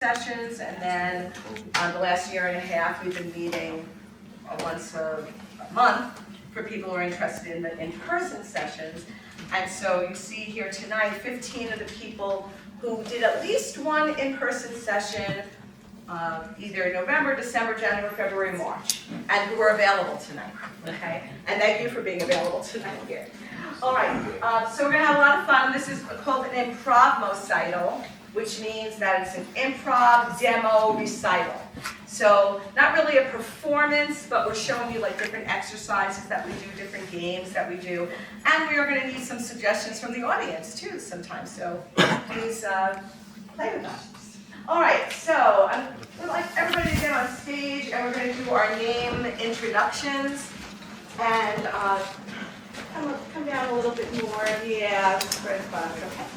sessions, and then the last year and a half we've been meeting once a month for people who are interested in the in-person sessions. And so you see here tonight 15 of the people who did at least one in-person session either November, December, January, February, March, and who are available tonight, okay? And thank you for being available tonight here. All right, so we're gonna have a lot of fun. This is called an Improvmocital, which means that it's an Improv-Demo-Recital. So not really a performance, but we're showing you like different exercises that we do, different games that we do, and we are going to need some suggestions from the audience too sometimes. So please play with us. All right, so we'd like everybody to get on stage, and we're going to do our name introductions. And come down a little bit more. Yeah, right above. Okay.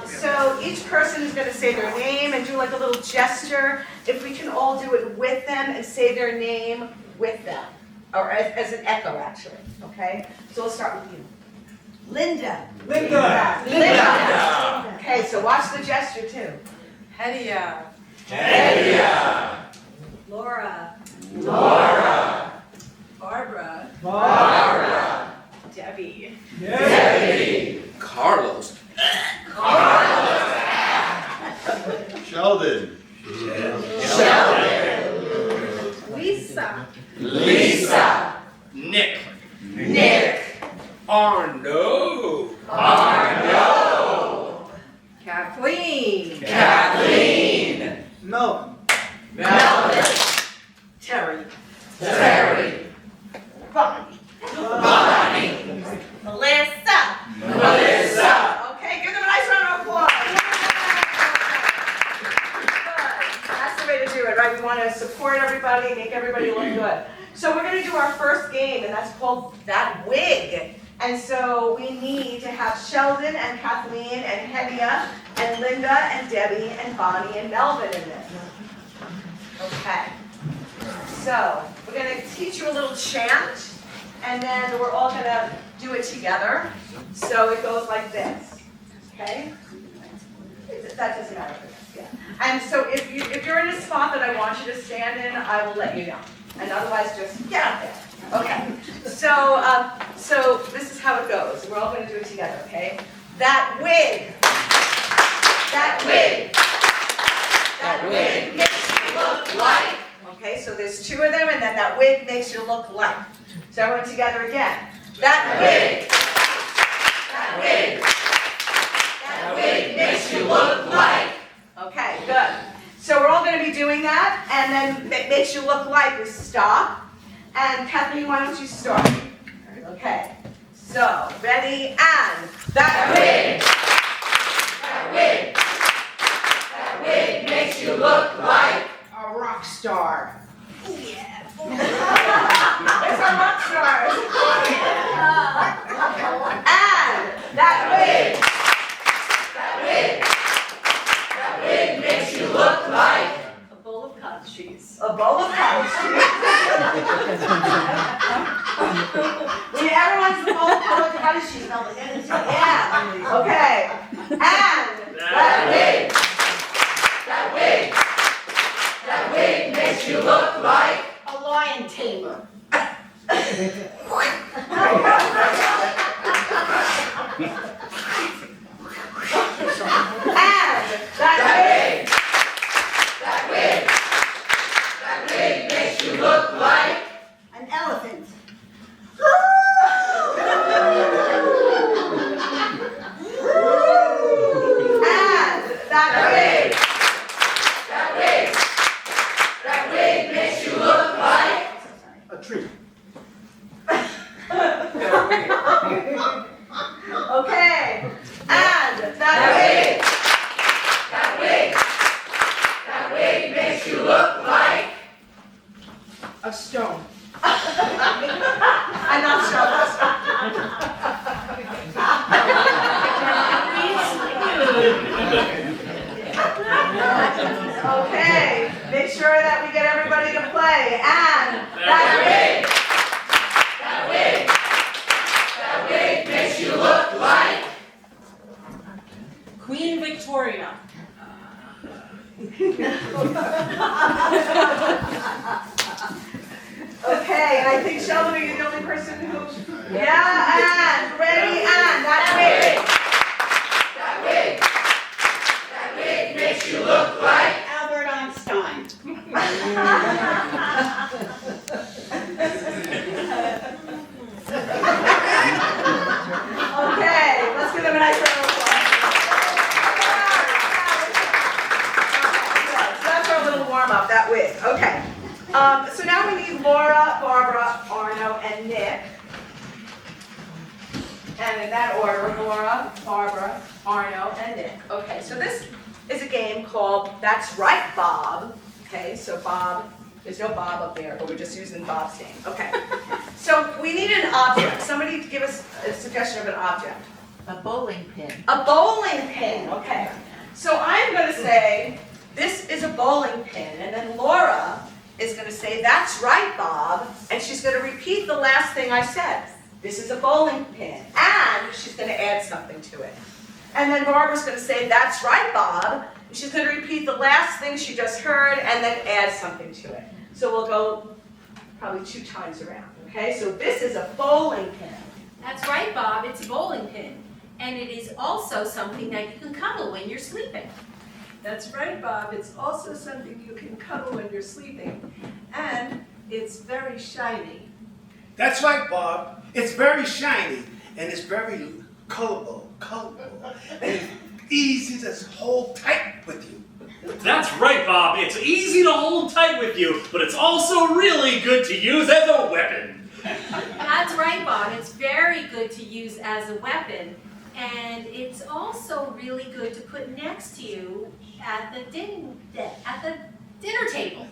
So each person is going to say their name and do like a little gesture. If we can all do it with them and say their name with them, or as an echo actually, okay? So we'll start with you. Linda. Linda. Linda. Okay, so watch the gesture too. Hedia. Hedia. Laura. Laura. Barbara. Barbara. Debbie. Debbie. Carlos. Sheldon. Sheldon. Lisa. Lisa. Nick. Nick. Arno. Arno. Kathleen. Kathleen. Melvin. Melvin. Terry. Terry. Bonnie. Bonnie. Melissa. Melissa. Okay, give them a nice round of applause. Good. That's the way to do it, right? We want to support everybody, make everybody look good. So we're going to do our first game, and that's called That Wig. And so we need to have Sheldon and Kathleen and Hedia and Linda and Debbie and Bonnie and Melvin in this. Okay. So we're going to teach you a little chant, and then we're all going to do it together. So it goes like this. Okay? That doesn't matter. Yeah. And so if you're in a spot that I want you to stand in, I will let you know. And otherwise, just get out there. Okay. So this is how it goes. We're all going to do it together. Okay? That wig. That wig. That wig makes you look like. Okay. So there's two of them, and then that wig makes you look like. So everyone together again. That wig. That wig. That wig makes you look like. Okay, good. So we're all going to be doing that, and then it makes you look like we stop. And Kathleen, why don't you start? Okay. So, ready, and That wig. That wig. That wig makes you look like A rock star. yeah. It's our rock stars. And that wig. That wig. That wig makes you look like A bowl of cottage cheese. A bowl of cottage cheese. Everyone's a bowl of cottage cheese. Yeah. Okay. And that wig. That wig. That wig makes you look like A lion tamer. that wig. That wig. That wig makes you look like An elephant. And that wig. That wig. That wig makes you look like A tree. Okay. And that wig. That wig. That wig makes you look like A stone. I'm not sure. Okay. Make sure that we get everybody to play. And that wig. That wig. That wig makes you look like Queen Victoria. Okay, and I think Sheldon, are you the only person who? Yeah, and ready, and that wig. That wig. That wig makes you look like Albert Einstein. Okay, let's give them a nice round of applause. So that's our little warm up. That wig. Okay. So now we need Laura, Barbara, Arno, and Nick. And in that order, Laura, Barbara, Arno, and Nick. Okay, so this is a game called That's Right, Bob. Okay, so Bob, there's no Bob up there, but we're just using Bob's name. Okay, so we need an object. Somebody give us a suggestion of an object. A bowling pin. A bowling pin, okay. So I'm going to say, this is a bowling pin, and then Laura is going to say, that's right, Bob, and she's going to repeat the last thing I said. This is a bowling pin, and she's going to add something to it. And then Barbara's going to say, that's right, Bob, and she's going to repeat the last thing she just heard, and then add something to it. So we'll go probably 2 times around, okay? So this is a bowling pin. That's right, Bob, it's a bowling pin. And it is also something that you can cuddle when you're sleeping. That's right, Bob. It's also something you can cuddle when you're sleeping. And it's very shiny. That's right, Bob. It's very shiny and it's very colorful, and easy to hold tight with you. That's right, Bob. It's easy to hold tight with you, but it's also really good to use as a weapon. That's right, Bob, it's very good to use as a weapon. And it's also really good to put next to you at the dinner table.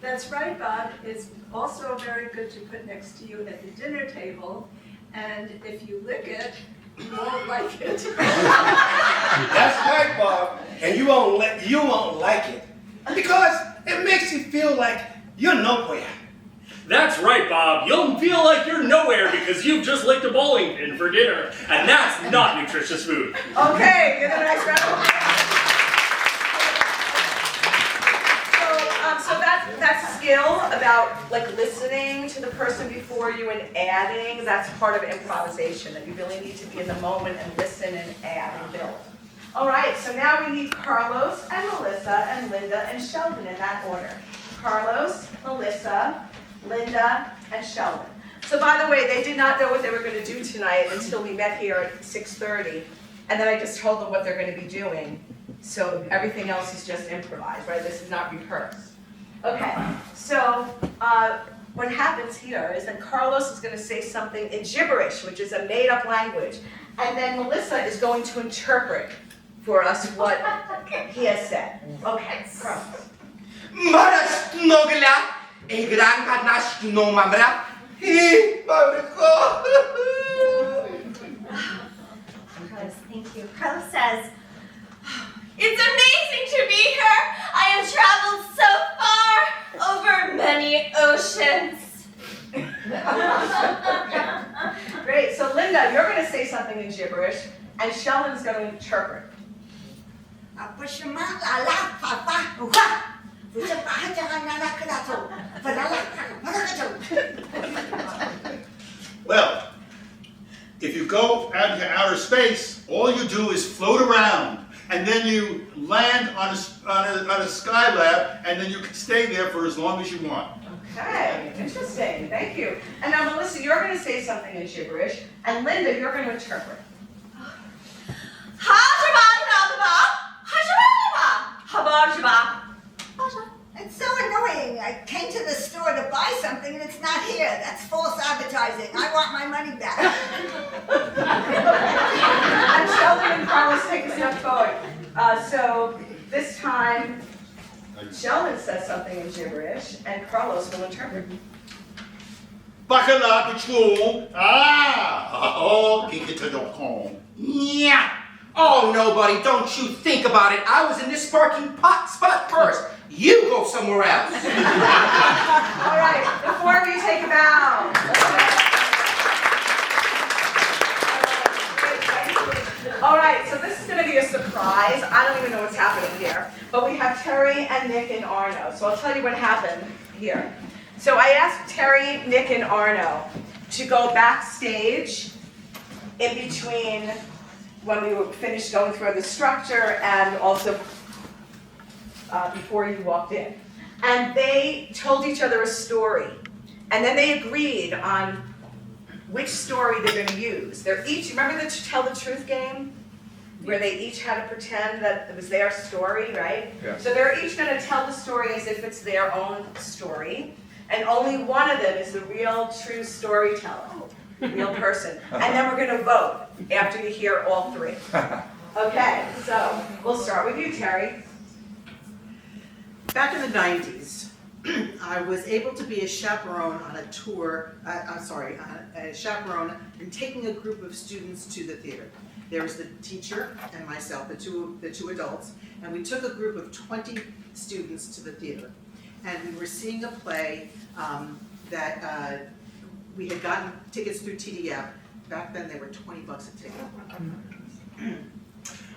That's right, Bob. It's also very good to put next to you at the dinner table. And if you lick it, you won't like it. That's right, Bob. And you won't like it because it makes you feel like you're nowhere. That's right, Bob. You'll feel like you're nowhere because you've just licked a bowling pin for dinner, and that's not nutritious food. Okay, give it a nice round of applause. So that's skill about like listening to the person before you and adding. That's part of improvisation, that you really need to be in the moment and listen and add and build. All right, so now we need Carlos and Melissa and Linda and Sheldon in that order. Carlos, Melissa, Linda, and Sheldon. So by the way, they did not know what they were going to do tonight until we met here at 6:30, and then I just told them what they're going to be doing. So everything else is just improvised, right? This is not rehearsed. Okay, so what happens here is that Carlos is going to say something in gibberish, which is a made-up language, and then Melissa is going to interpret for us what he has said. Okay, Carlos. Maras nogla. E gran nash no mamra. Carlos, thank you. Carlos says, It's amazing to be here. I have traveled so far over many oceans. Great, so Linda, you're going to say something in gibberish, and Sheldon's going to interpret. Well, if you go out into outer space, all you do is float around, and then you land on a Skylab, and then you can stay there for as long as you want. Okay, interesting, thank you. And now Melissa, you're going to say something in gibberish, and Linda, you're going to interpret. it's so annoying. I came to the store to buy something and it's not here. That's false advertising. I want my money back. And Sheldon and Carlos take a step forward. So this time, Sheldon says something in gibberish, and Carlos will interpret. Bacala pichu. Oh, kikita.com. Yeah. Oh, nobody, don't you think about it. I was in this parking spot first. You go somewhere else. All right, before we take a bow. All right, so this is going to be a surprise. I don't even know what's happening here. but we have Terry and Nick and Arno. So I'll tell you what happened here. So I asked Terry, Nick, and Arno to go backstage in between when we were finished going through the structure and also before you walked in. And they told each other a story. And then they agreed on which story they're going to use. They're each, remember the Tell the Truth game? Where they each had to pretend that it was their story, right? Yeah. So they're each going to tell the story as if it's their own story. And only one of them is the real, true storyteller, real person. And then we're going to vote after you hear all three. Okay, so we'll start with you, Terry. Back in the 90s, I was able to be a chaperone on a tour, a chaperone in taking a group of students to the theater. There was the teacher and myself, the two adults, and we took a group of 20 students to the theater. And we were seeing a play that we had gotten tickets through TDF. Back then they were $20 a ticket.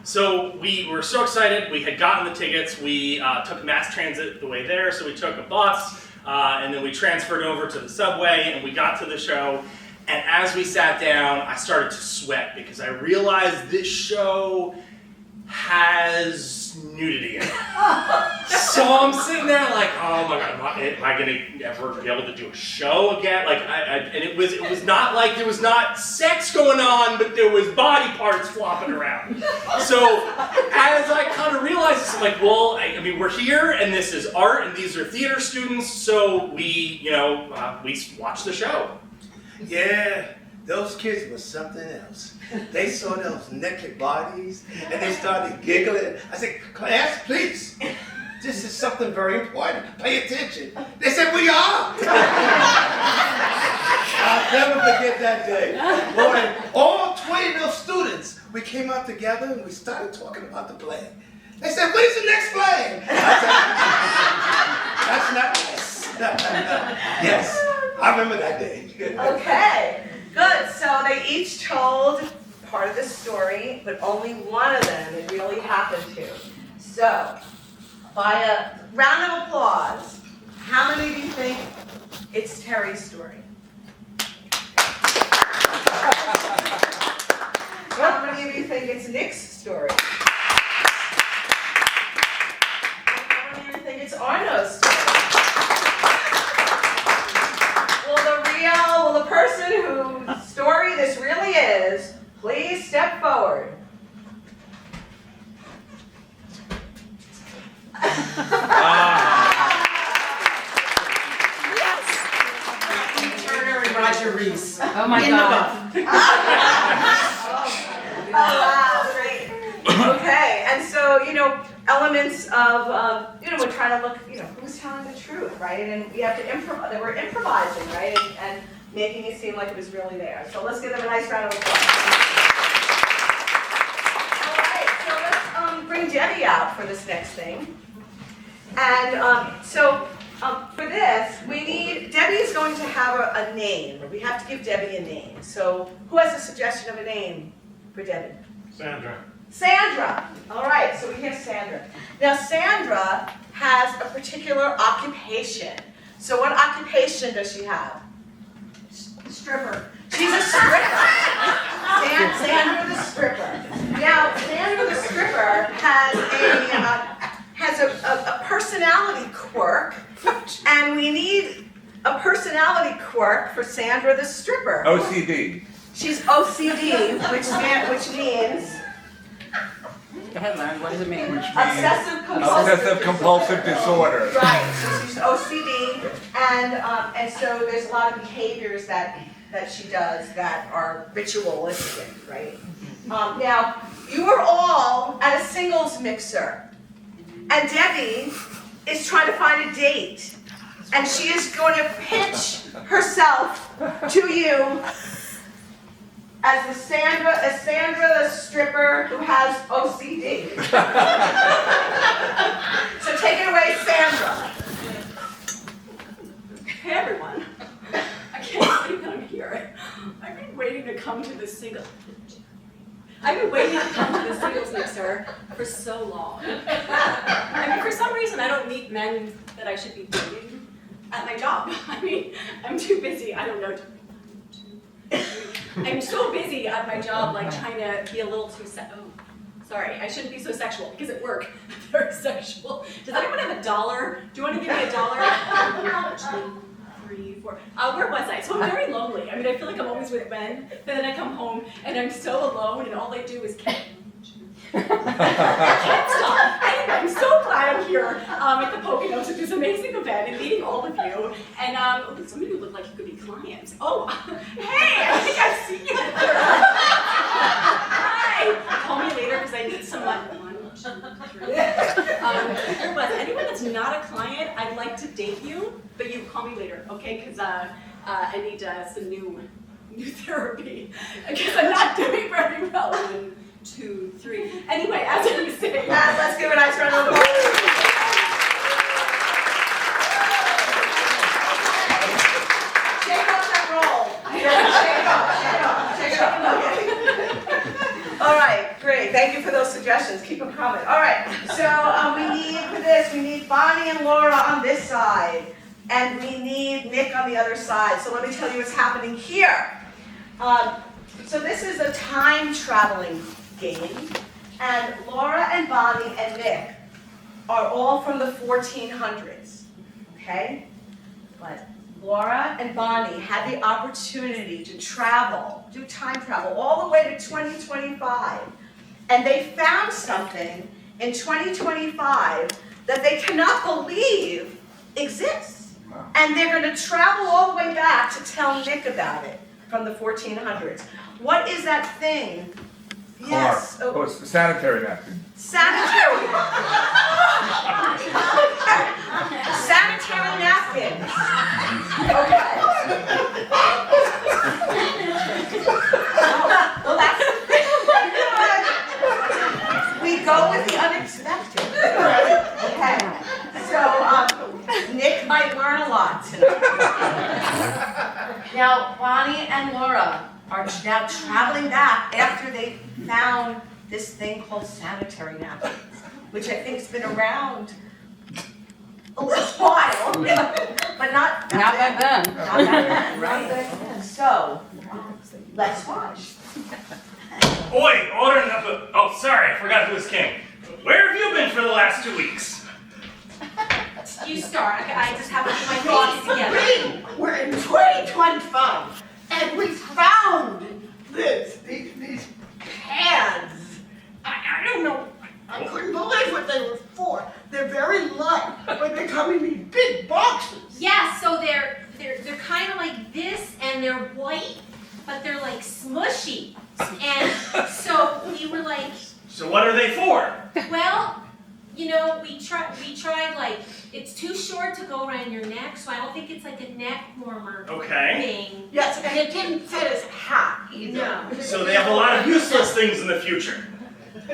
So we were so excited, we had gotten the tickets, we took mass transit the way there, so we took a bus, and then we transferred over to the subway, and we got to the show, and as we sat down, I started to sweat, because I realized this show has nudity in it. So I'm sitting there like, oh my god, am I gonna ever be able to do a show again? Like, and it was not like there was not sex going on, but there was body parts flopping around. So as I kind of realized this, I'm like, well, I mean, we're here, and this is art, and these are theater students, so we, we watch the show. Yeah, those kids were something else. They saw those naked bodies and they started giggling. I said, class, please. This is something very important. Pay attention. They said, we are. I'll never forget that day. Boy, all 20 of those students, we came out together and we started talking about the play. They said, when is the next play? I said, that's not this. Yes, I remember that day. Okay, good. So they each told part of the story, but only one of them it really happened to. So, by a round of applause, how many of you think it's Terry's story? How many of you think it's Nick's story? How many of you think it's Arno's story? Will the person whose story this really is, please step forward. Turner and Roger Reese. Oh my God. Oh, wow, great. Okay, and so, elements of, we're trying to look, who's telling the truth, right? And we have to improvise, they were improvising, right? And making it seem like it was really there. So let's give them a nice round of applause. All right, so let's bring Debbie out for this next thing. And for this, Debbie's going to have a name. We have to give Debbie a name. So who has a suggestion of a name for Debbie? Sandra. Sandra. All right, so we have Sandra. Now, Sandra has a particular occupation. So what occupation does she have? Stripper. She's a stripper. Sandra the stripper. Now, Sandra the stripper has a personality quirk, and we need a personality quirk for Sandra the stripper. OCD. She's OCD, which means Go ahead, Lauren, what does it mean? obsessive compulsive disorder. Right, so she's OCD, and so there's a lot of behaviors that she does that are ritualistic, right? Now, you are all at a singles mixer, and Debbie is trying to find a date, and she is going to pitch herself to you as Sandra the stripper who has OCD. So take it away, Sandra. Hey everyone, I can't believe that I'm here. I've been waiting to come to this single. I've been waiting to come to the singles mixer for so long. I mean, for some reason, I don't meet men that I should be dating at my job. I mean, I'm too busy. I don't know. I'm so busy at my job, like trying to be a little too sorry, I shouldn't be so sexual because at work, I'm very sexual. Does anyone have $1? Do you want to give me $1? 1, 2, 3, 4. Where was I? So I'm very lonely. I mean, I feel like I'm always with men, but then I come home and I'm so alone, and all I do is I can't stop. Anyway, I'm so glad I'm here at the Poconos at this amazing event and meeting all of you. And some of you look like you could be clients. Oh, hey, I think I've seen you before. Hi. Call me later because I need some like 1, 2, 3. But anyone that's not a client, I'd like to date you, but you call me later, okay? Because I need some new therapy because I'm not doing very well. 1, 2, 3. Anyway, as I was saying, let's give a nice round of applause. Shake off that roll. Shake it off. All right, great. Thank you for those suggestions. Keep them coming. All right, so we need Bonnie and Laura on this side, and we need Nick on the other side. So let me tell you what's happening here. So this is a time traveling game, and Laura and Bonnie and Nick are all from the 1400s, okay? But Laura and Bonnie had the opportunity to travel, do time travel, all the way to 2025, and they found something in 2025 that they cannot believe exists, and they're going to travel all the way back to tell Nick about it from the 1400s. What is that thing? Yes. Oh, it's the sanitary napkin. Sanitary. Sanitary napkins. Okay. Well, that's we go with the unexpected. Okay. So Nick might learn a lot tonight. Now, Bonnie and Laura are now traveling back after they found this thing called sanitary napkins, which I think's been around a little while, but not back then. Not back then, right? So, let's watch. Oi, order number. Oh, sorry, I forgot who was king. Where have you been for the last 2 weeks? You start. I just have to put my thoughts together. We're in 2025, and we found these pans. I don't know. I couldn't believe what they were for. They're very light, but they come in these big boxes. Yeah, so they're kind of like this, and they're white, but they're like smushy. And so we were like. So what are they for? Well, you know, we tried like, it's too short to go around your neck, so I don't think it's like a neck warmer thing. Yes, and it didn't fit as a hat either. No. So they have a lot of useless things in the future.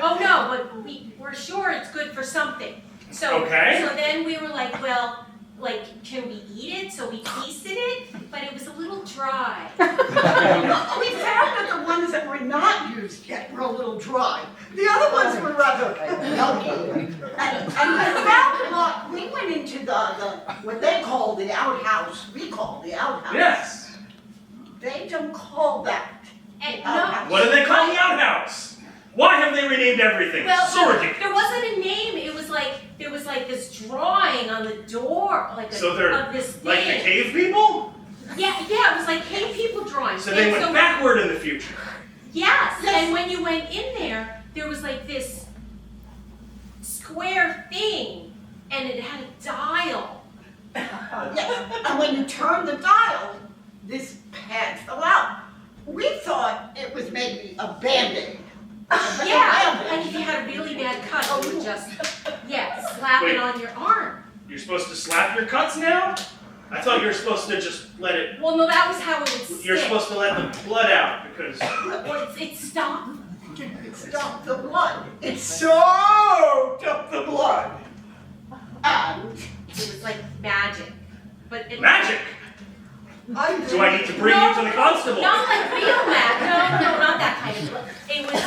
Oh no, but we're sure it's good for something. So then we were like, well, like, can we eat it? So we tasted it, but it was a little dry. We found that the ones that were not used yet were a little dry. The other ones were rather milky. And we found a lot. We went into the what they call the outhouse. We call the outhouse. Yes. They don't call that. No. What do they call the outhouse? Why have they renamed everything? Well, So ridiculous. there wasn't a name. It was like there was like this drawing on the door, like of this thing. Like the cave people? Yeah, it was like cave people drawing. So they went backward in the future. Yes, and when you went in there was like this square thing, and it had a dial. Yes, and when you turn the dial, this pad fell out. We thought it was maybe a Band-Aid. Yeah, and if you had a really bad cut, you would just, slap it on your arm. You're supposed to slap your cuts now? I thought you were supposed to just let it... Well, no, that was how it would stick. You're supposed to let the blood out, because... Well, it stopped. It stopped the blood. It soaked up the blood. And it was like magic. But magic? Do I need to bring you to the constable? Not like real magic. No, not that kind of. It was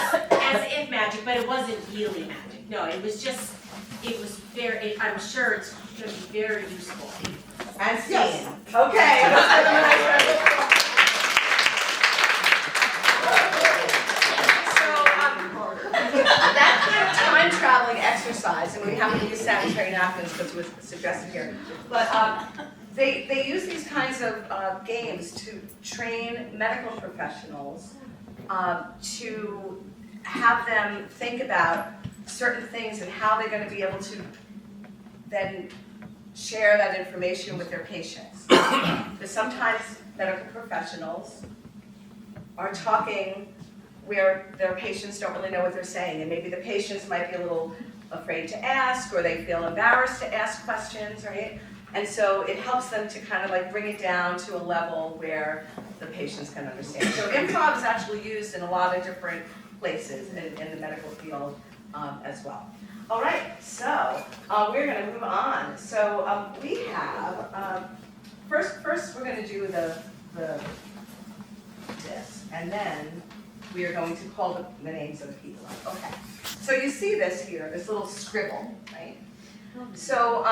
as if magic, but it wasn't really magic. No, it was just, I'm sure it's gonna be very useful. And scene. Yes. Okay. That kind of time traveling exercise, and we happen to use sanitary napkins because it was suggested here, but they use these kinds of games to train medical professionals to have them think about certain things and how they're going to be able to then share that information with their patients. Because sometimes medical professionals are talking where their patients don't really know what they're saying, and maybe the patients might be a little afraid to ask, or they feel embarrassed to ask questions, right? And so it helps them to kind of like bring it down to a level where the patients can understand. So improv is actually used in a lot of different places in the medical field as well. All right, so we're going to move on. So we have, first we're going to do this, and then we are going to call the names of the people. Okay, so you see this here, this little scribble, right? So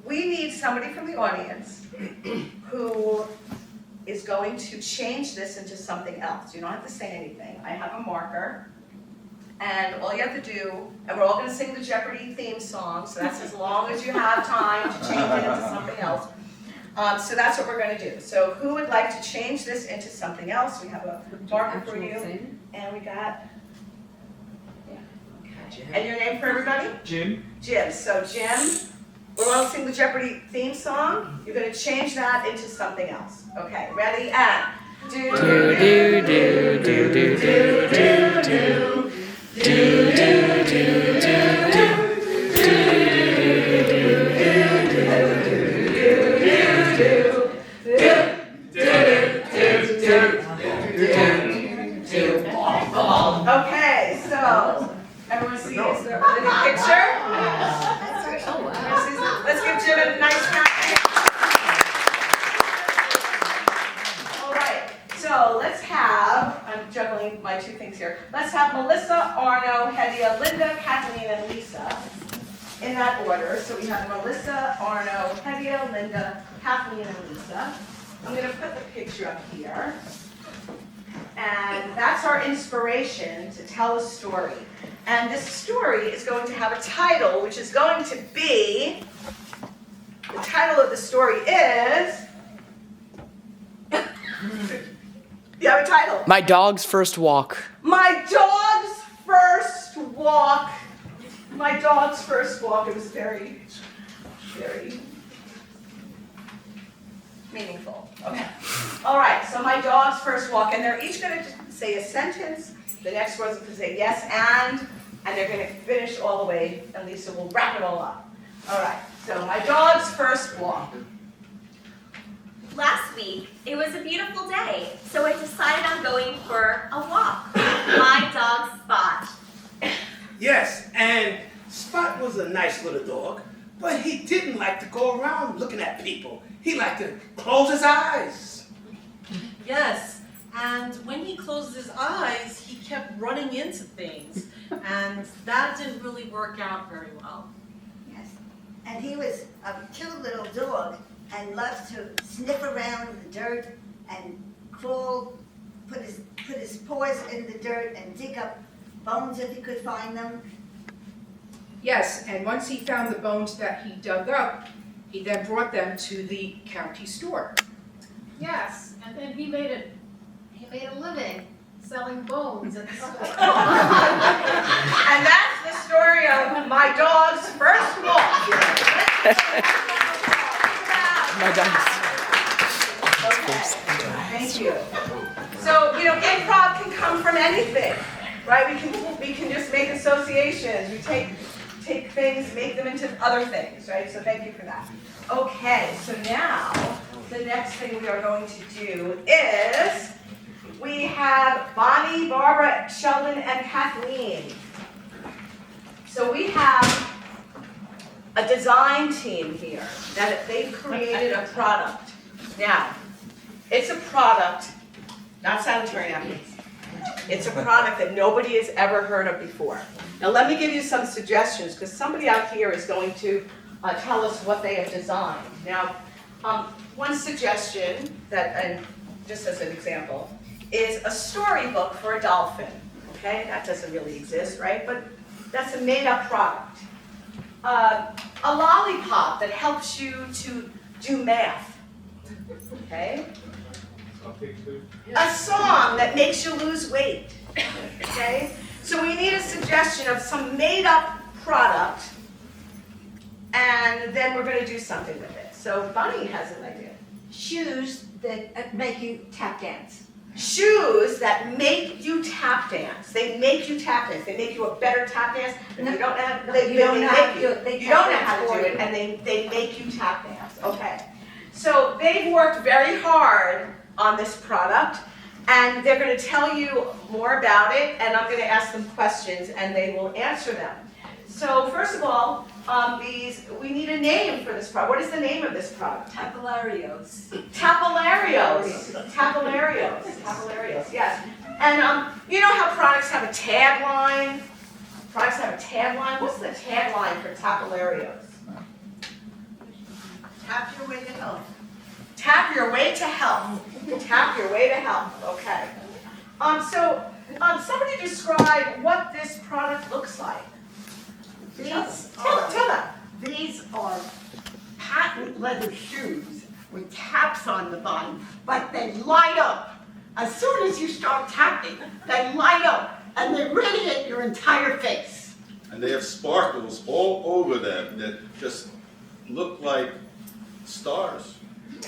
we need somebody from the audience who is going to change this into something else. You don't have to say anything. I have a marker, and all you have to do, and we're all going to sing the Jeopardy theme song, so that's as long as you have time to change it into something else. So that's what we're going to do. So who would like to change this into something else? We have a marker for you, and we got, and your name for everybody? Jim. Jim. So Jim, we're all sing the Jeopardy theme song. You're going to change that into something else. Okay, ready? And do do do do do do do do do do do do. Okay, so everyone sees the picture? Oh, wow. Let's give Jim a nice round. All right, so let's have, I'm juggling my two things here. Let's have Melissa, Arno, Hedia, Linda, Kathleen, and Lisa in that order. So we have Melissa, Arno, Hedia, Linda, Kathleen, and Lisa. I'm going to put the picture up here. And that's our inspiration to tell a story. And this story is going to have a title, which is going to be, the title of the story is, you have a title? My dog's first walk. My dog's first walk. My dog's first walk. It was very, very meaningful. Okay. All right, so my dog's first walk, and they're each going to say a sentence. The next one's going to say yes, and they're going to finish all the way, and Lisa will wrap it all up. All right, so my dog's first walk. Last week, it was a beautiful day, so I decided on going for a walk. My dog Spot. Yes, and Spot was a nice little dog, but he didn't like to go around looking at people. He liked to close his eyes. Yes, and when he closed his eyes, he kept running into things, and that didn't really work out very well. Yes, and he was a cute little dog and loved to sniff around in the dirt and crawl, put his paws in the dirt and dig up bones if he could find them. Yes, and once he found the bones that he dug up, he then brought them to the county store. Yes, and then he made a living selling bones at the store. And that's the story of my dog's first walk. My dog's Thank you. So, improv can come from anything, right? We can just make associations. We take things, make them into other things, right? So thank you for that. Okay, so now the next thing we are going to do is we have Bonnie, Barbara, Sheldon, and Kathleen. So we have a design team here that they've created a product. Now, it's a product, not sanitary napkins. It's a product that nobody has ever heard of before. Now let me give you some suggestions, because somebody out here is going to tell us what they have designed. Now, one suggestion that, and just as an example, is a storybook for a dolphin. Okay, that doesn't really exist, right? But that's a made-up product. A lollipop that helps you to do math. Okay? A song that makes you lose weight. Okay? So we need a suggestion of some made-up product, and then we're going to do something with it. So Bunny has an idea. Shoes that make you tap dance. Shoes that make you tap dance. They make you tap dance. They make you a better tap dance. If you don't know how to do it, you don't know how to do it, and they make you tap dance. Okay. So they've worked very hard on this product, and they're going to tell you more about it, and I'm going to ask them questions, and they will answer them. So first of all, we need a name for this product. What is the name of this product? Tapilarios. Tapilarios. Tapilarios. Tapilarios, yes. And you know how products have a tagline? Products have a tagline. What's the tagline for Tapilarios? Tap your way to health. Tap your way to health. Tap your way to health. Okay. Somebody describe what this product looks like. Tell them. These are patent leather shoes with taps on the bottom, but they light up. As soon as you start tapping, they light up and they radiate your entire face. And they have sparkles all over them that just look like stars.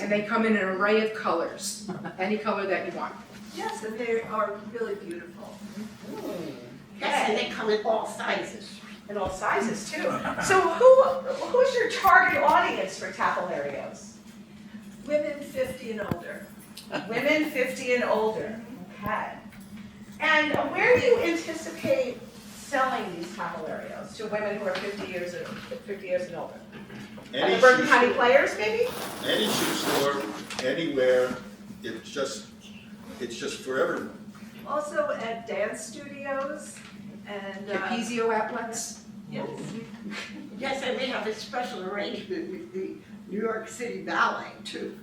And they come in an array of colors, any color that you want. Yes, and they are really beautiful. Yes, and they come in all sizes. In all sizes too. So who's your target audience for Tapilarios? Women 50 and older. Women 50 and older. Okay. And where do you anticipate selling these Tapilarios to women who are 50 years and older? At the Bergen County Players, maybe? Any shoe store, anywhere. It's just for everyone. Also at dance studios and Capizio outlets. Yes. Yes, and we have a special arrangement with the New York City Ballet too.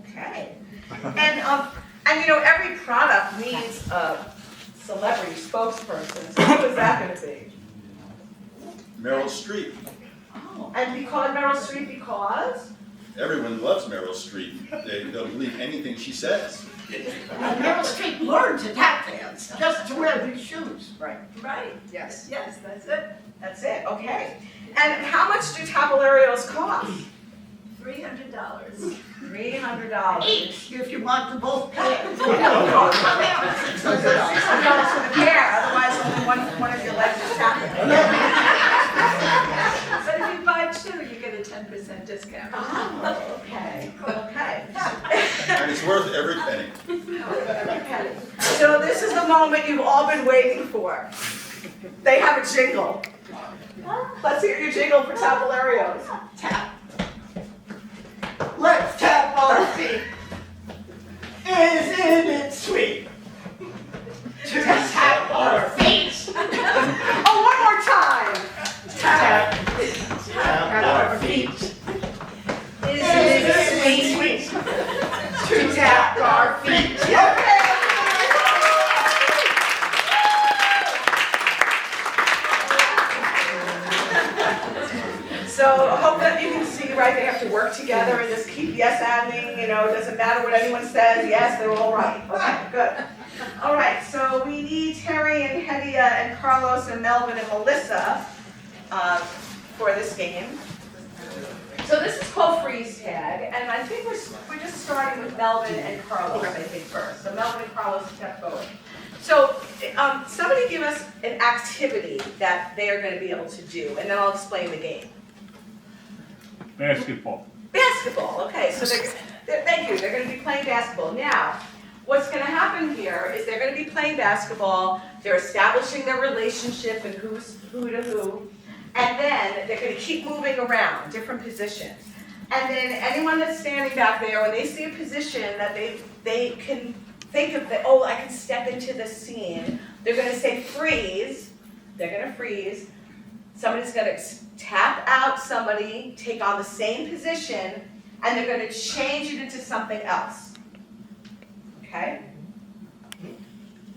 Okay. And you know, every product needs a celebrity spokesperson. So who is that going to be? Meryl Streep. Oh, and because Meryl Streep, because? Everyone loves Meryl Streep. They'll believe anything she says. And Meryl Streep learned to tap dance just to wear these shoes. Right. Right. Yes. Yes, that's it. That's it. Okay. And how much do Tapilarios cost? $300. $300. Each, if you want them both pairs. $600 for the pair, otherwise only one of your legs is tapping. But if you buy two, you get a 10% discount. Oh, okay. Okay. And it's worth every penny. Okay. So this is the moment you've all been waiting for. They have a jingle. Let's hear your jingle for Tapilarios. Tap. Let's tap our feet. Isn't it sweet? To tap our feet. Oh, one more time. Tap. Tap our feet. Isn't it sweet? To tap our feet. Okay. So I hope that you can see, right, they have to work together and just keep yes-anding, you know, it doesn't matter what anyone says, yes, they're all right. Okay, good. All right, so we need Terry and Hedia and Carlos and Melvin and Melissa for this game. So this is called Freeze Tag, and I think we're just starting with Melvin and Carlos, I think, first. So Melvin and Carlos step forward. So somebody give us an activity that they are going to be able to do, and then I'll explain the game. Basketball. Basketball, okay, so thank you, they're going to be playing basketball. Now, what's going to happen here is they're going to be playing basketball, they're establishing their relationship and who's who to who, and then they're going to keep moving around, different positions. And then anyone that's standing back there, when they see a position that they can think of I can step into the scene. They're gonna say freeze. They're gonna freeze. Somebody's gonna tap out somebody, take on the same position, and they're gonna change it into something else. Okay?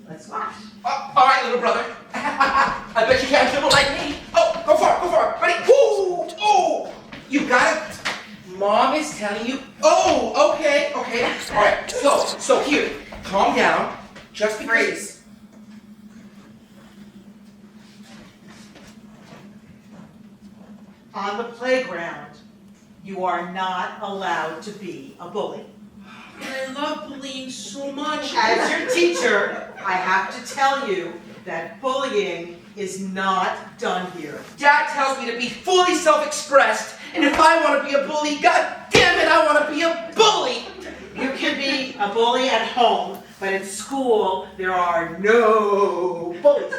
Let's watch. All right, little brother. I bet you can't dribble like me. Oh, go for it. Ready? Woo! Oh! You got it. Mom is telling you. Oh, okay. All right. So here, calm down. Just freeze. On the playground, you are not allowed to be a bully. I love bullying so much. As your teacher, I have to tell you that bullying is not done here. Dad tells me to be fully self-expressed, and if I want to be a bully, god damn it, I want to be a bully. You can be a bully at home, but at school, there are no bullies.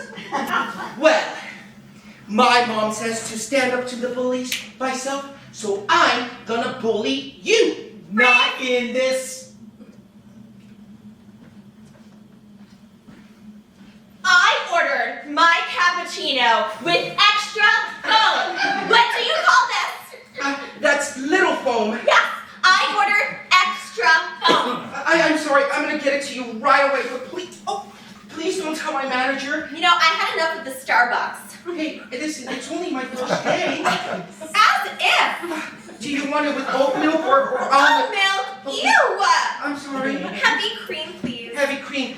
Well, my mom says to stand up to the bullies myself, so I'm gonna bully you. Not in this. I ordered my cappuccino with extra foam. What do you call this? That's little foam. Yes, I ordered extra foam. I'm sorry, I'm gonna get it to you right away, but please don't tell my manager. You know, I had enough of the Starbucks. Hey, listen, it's only my first day. As if. Do you want it with oat milk or Oat almond? milk? Ew! I'm sorry. Heavy cream, please. Heavy cream.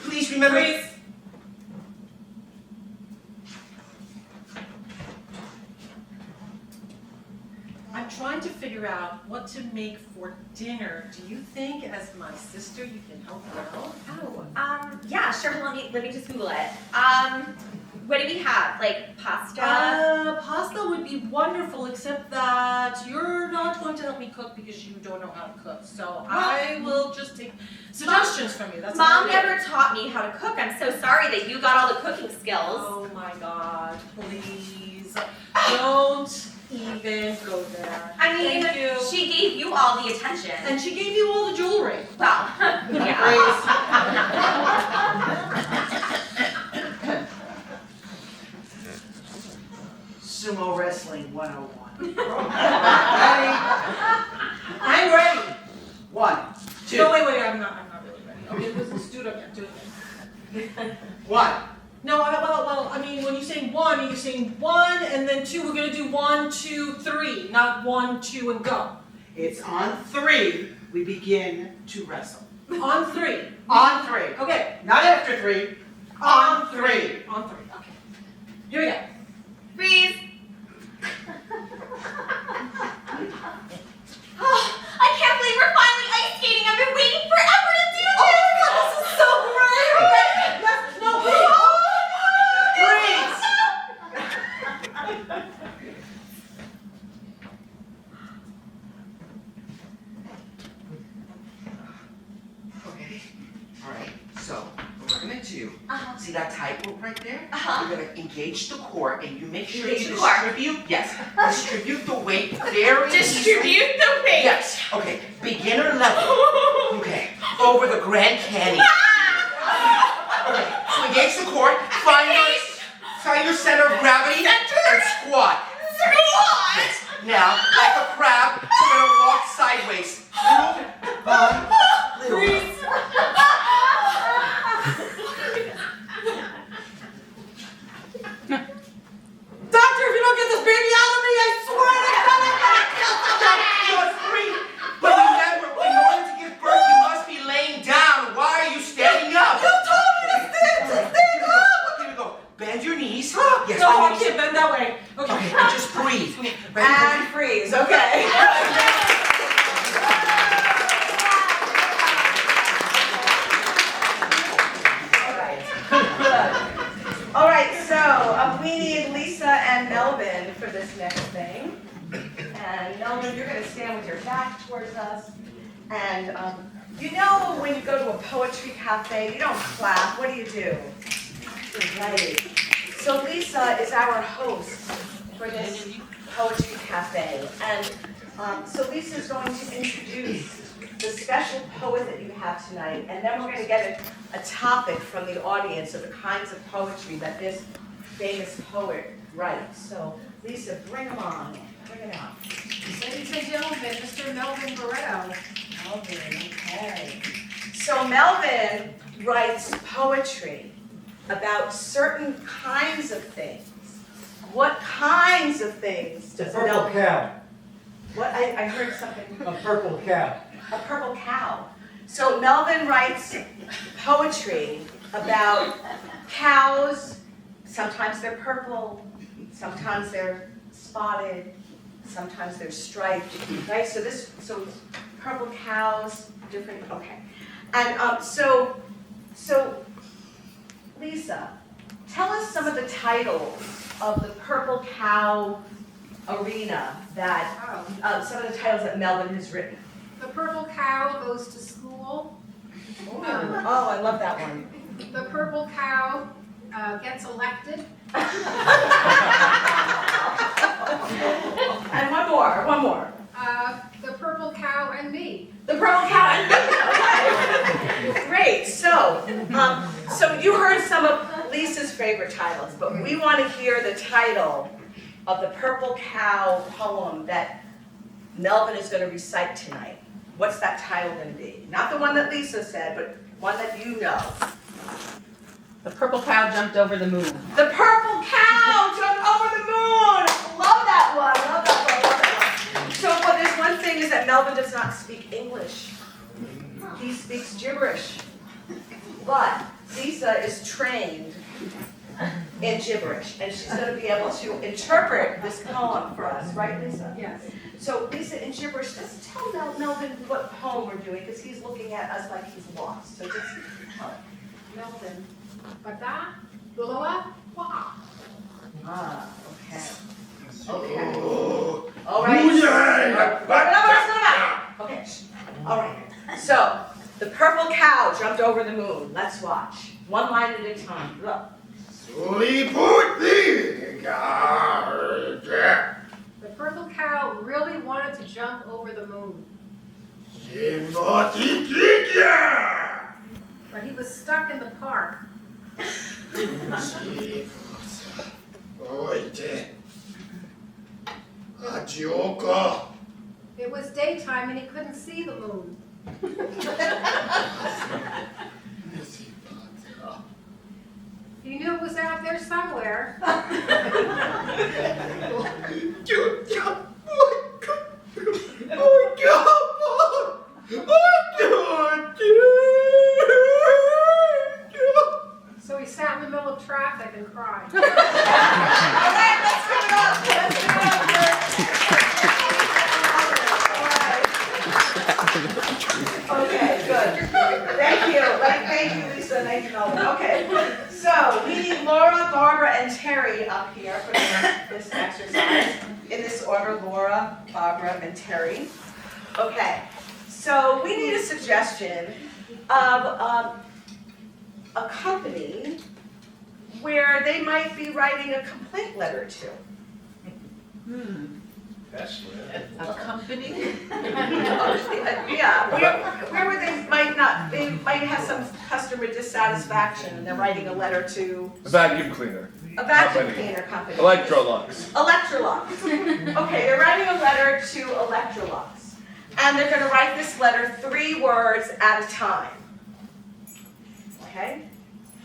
Please remember. Freeze. I'm trying to figure out what to make for dinner. Do you think, as my sister, you can help me out? Oh, yeah, sure. Let me just Google it. What do we have? Like pasta? Pasta would be wonderful, except that you're not going to help me cook because you don't know how to cook. So I will just take suggestions from you. That's Mom what I do. never taught me how to cook. I'm so sorry that you got all the cooking skills. Oh my God, please. Don't even go there. I mean, Thank you. she gave you all the attention. And she gave you all the jewelry. Well, yeah. Sumo Wrestling 101. I'm ready. 1, 2. No, wait, I'm not really ready. Okay, let's do it again. Do it again. 1. No, well, I mean, when you say one, are you saying 1 and then 2? We're gonna do 1, 2, 3, not 1, 2, and go. It's on 3, we begin to wrestle. On 3. On 3. Okay. Not after 3. On 3. On 3. Okay. Here we go. Freeze. Oh, I can't believe we're finally ice skating. I've been waiting forever to do this. Oh my God, this is so great. Yes, no, please. Okay. All right. So what we're gonna do? Uh-huh. See that tightrope right there? Uh-huh. You're gonna engage the core, and you make sure Engage you the core. distribute the weight very Distribute easily. the weight. Yes. Okay. Beginner level. Okay. Over the Grand Canyon. Okay. So engage the core. Find your center of gravity and squat. Yes. Now, like a crab, we're gonna walk sideways. Little by little. Freeze. Doctor, if you don't get this baby out of me, I swear to God, I'm gonna kill somebody. Just breathe. But remember, in order to give birth, you must be laying down. Why are you standing up? You told me to stand up. Here we go. Bend your knees. Yes, No, I bend your can't bend that way. Okay. knees. Okay, and just breathe. And freeze. Okay. All right, so we need Lisa and Melvin for this next thing. And Melvin, you're going to stand with your back towards us. And you know when you go to a poetry cafe, you don't clap. What do? Right. So Lisa is our host for this poetry cafe. And so Lisa is going to introduce the special poet that you have tonight, and then we're going to get a topic from the audience of the kinds of poetry that this famous poet writes. So, Lisa, bring them on. Bring it on. Ladies and gentlemen, Mr. Melvin Barretto. Melvin, okay. So Melvin writes poetry about certain kinds of things. What kinds of things does The purple cow. What? I heard something. A purple cow. A purple cow. So Melvin writes poetry about cows. Sometimes they're purple, sometimes they're spotted, sometimes they're striped, right? So purple cows, different, okay. And so Lisa, tell us some of the titles of the purple cow arena that, some of the titles that Melvin has written. The purple cow goes to school. Oh, I love that one. The purple cow gets elected. And one more. The purple cow and me. The purple cow and me. Okay. Great. So you heard some of Lisa's favorite titles, but we want to hear the title of the purple cow poem that Melvin is going to recite tonight. What's that title going to be? Not the one that Lisa said, but one that you know. The purple cow jumped over the moon. The purple cow jumped over the moon. Love that one. Love that one. So there's one thing is that Melvin does not speak English. He speaks gibberish. But Lisa is trained in gibberish, and she's going to be able to interpret this poem for us, right, Lisa? Yes. So Lisa, in gibberish, just tell Melvin what poem we're doing, because he's looking at us like he's lost. So just tell it. Melvin. Bata, Lulawa, Wah. Ah, okay. Okay. All right. No. Okay. All right. So, the purple cow jumped over the moon. Let's watch. One line at a time. Look. The purple cow really wanted to jump over the moon. But he was stuck in the park. It was daytime and he couldn't see the moon. He knew it was out there somewhere. So he sat in the middle of traffic and cried. All right, let's give it up. Let's give it up. Okay, good. Thank you, Lisa. Thank you, Melvin. Okay, so we need Laura, Barbara, and Terry up here for this exercise. In this order, Laura, Barbara, and Terry. Okay, so we need a suggestion of a company where they might be writing a complaint letter to. That's right. A company? Yeah, where they might have some customer dissatisfaction and they're writing a letter to A vacuum cleaner. a vacuum Company. cleaner company. Electrolux. Electrolux. Okay, they're writing a letter to Electrolux. And they're going to write this letter 3 words at a time. Okay?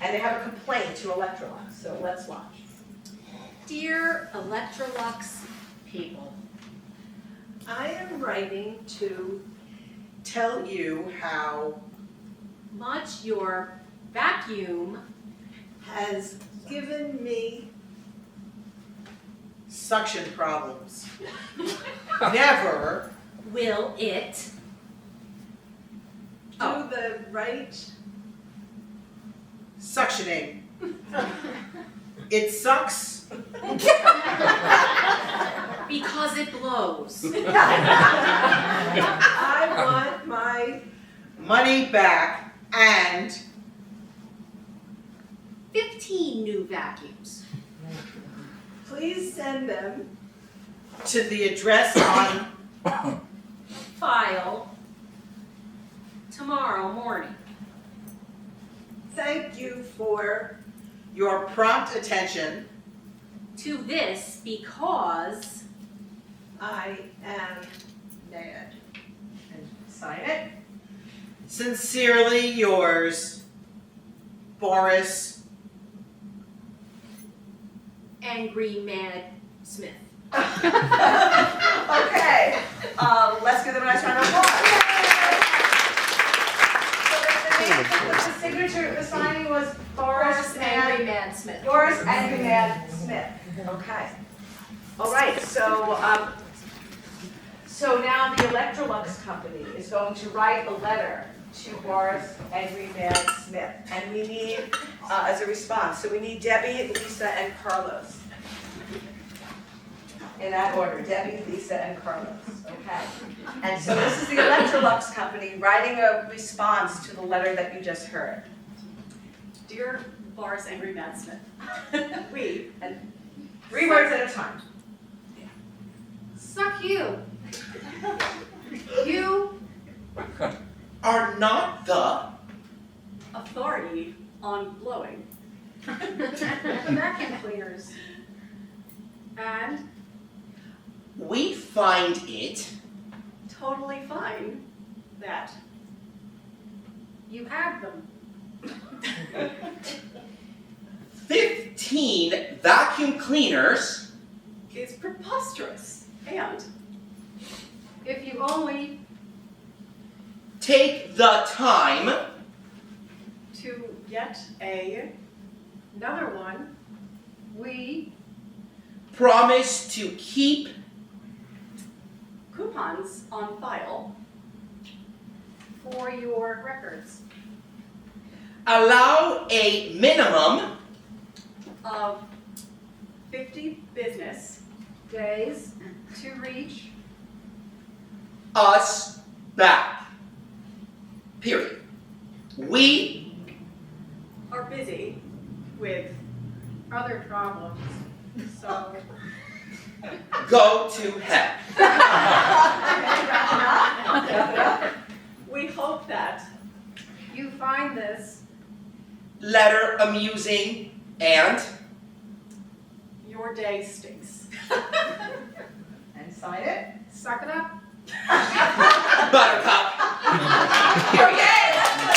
And they have a complaint to Electrolux, so let's watch. Dear Electrolux people, I am writing to tell you how much your vacuum has given me suction problems. Never will it do the right suctioning. It sucks. because it blows. I want my money back and 15 new vacuums. please send them to the address on File tomorrow morning. Thank you for Your prompt attention To this because I am mad. And sign it. Sincerely yours, Boris. Angry Mad Smith. Okay, let's give them a nice round of applause. So the signature, the signing was Boris Angry and Mad Smith. Boris Angry Mad Smith. Okay. All right. So now the Electrolux company is going to write a letter to Boris Angry Mad Smith, and we need as a response. So we need Debbie, Lisa, and Carlos. In that order, Debbie, Lisa, and Carlos, okay? And so this is the Electrolux company writing a response to the letter that you just heard. Dear Boris Angry Mad Smith, We, and 3 words at a time. Suck you. You Are not the authority on blowing. vacuum cleaners. And we find it Totally fine that you have them. 15 vacuum cleaners is preposterous. And If you only take the time to get another one, we promise to keep coupons on file for your records. allow a minimum of 50 business days to reach us back. Period. We are busy with other problems. So go to hell. we hope that you find this Letter amusing and your day stinks. And sign it. suck it up. Buttercup. Okay, let's do it.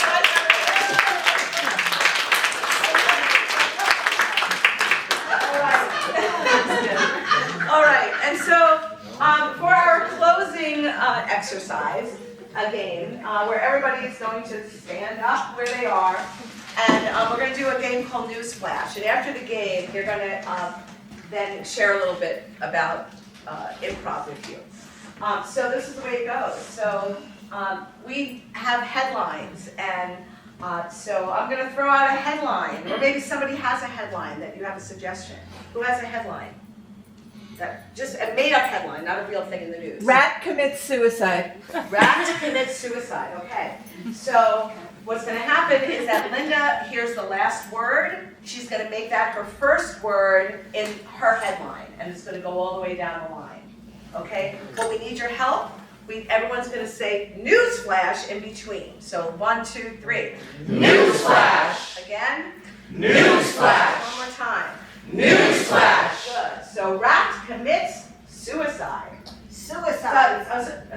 All right, and so for our closing exercise, a game where everybody is going to stand up where they are, and we're going to do a game called Newsflash. And after the game, you're going to then share a little bit about improv with you. So this is the way it goes. So we have headlines, and so I'm going to throw out a headline, or maybe somebody has a headline that you have a suggestion. Who has a headline? That just a made-up headline, not a real thing in the news. Rat commits suicide. Rat commits suicide. Okay. So what's going to happen is that Linda hears the last word. She's going to make that her first word in her headline, and it's going to go all the way down the line. Okay? But we need your help. Everyone's going to say newsflash in between. So 1, 2, 3. Newsflash. Again. Newsflash. One more time. Newsflash. Good. So rat commits suicide. Suicides.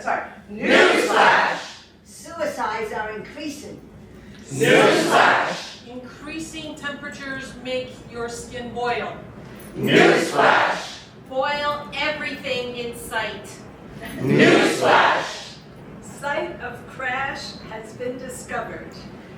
Sorry. Newsflash. Suicides are increasing. Newsflash. Increasing temperatures make your skin boil. Newsflash. Boil everything in sight. Newsflash. Site of crash has been discovered.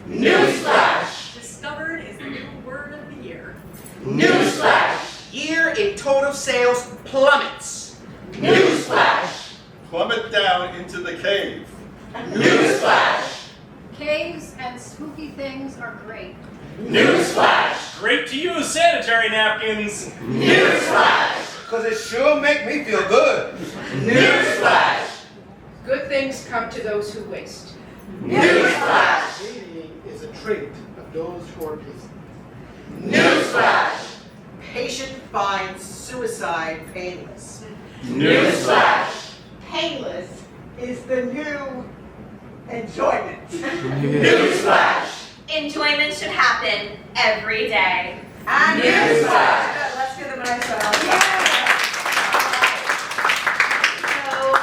Newsflash. discovered is the new word of the year. Newsflash. Year in total sales plummets. Newsflash. Plummet down into the cave. Newsflash. Caves and spooky things are great. Newsflash. Great to use sanitary napkins. Newsflash. Cause it sure make me feel good. Newsflash. Good things come to those who waste. Newsflash. Waiting is a trait of those who are busy. Newsflash. Patient finds suicide painless. Newsflash. Painless is the new enjoyment. Newsflash! Enjoyment should happen every day. And newsflash! Good, let's give them a nice round. So,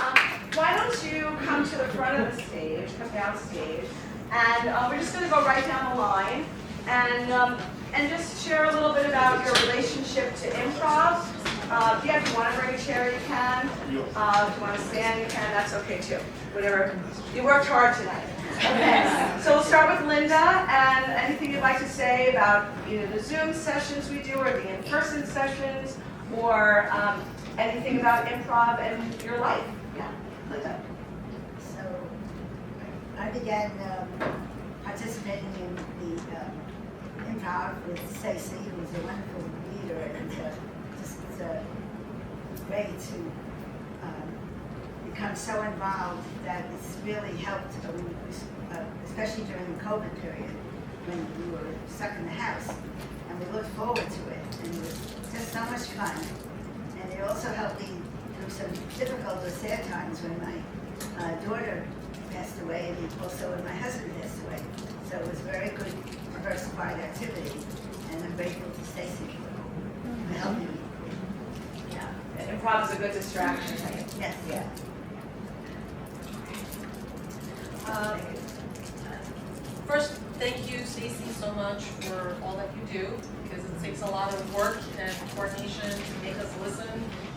why don't you come to the front of the stage, come downstage, and we're just going to go right down the line, and just share a little bit about your relationship to improv. Yeah, if you want to bring a chair, you can. If you want to stand, you can. That's okay too. Whatever. You worked hard tonight. Okay. So we'll start with Linda, and anything you'd like to say about either the Zoom sessions we do, or the in-person sessions, or anything about improv and your life. Yeah, Linda. So I began participating in the improv with Staci, who was a wonderful leader, and just great to become so involved that it's really helped, especially during the COVID period when we were stuck in the house, and we looked forward to it, and it was just so much fun. And it also helped me through some difficult or sad times when my daughter passed away, and also when my husband passed away. So it was very good, diversified activity, and I'm grateful to Staci for helping me. Yeah, improv is a good distraction, right? Yes. Yeah. First, thank you, Staci, so much for all that you do, because it takes a lot of work and coordination to make us listen.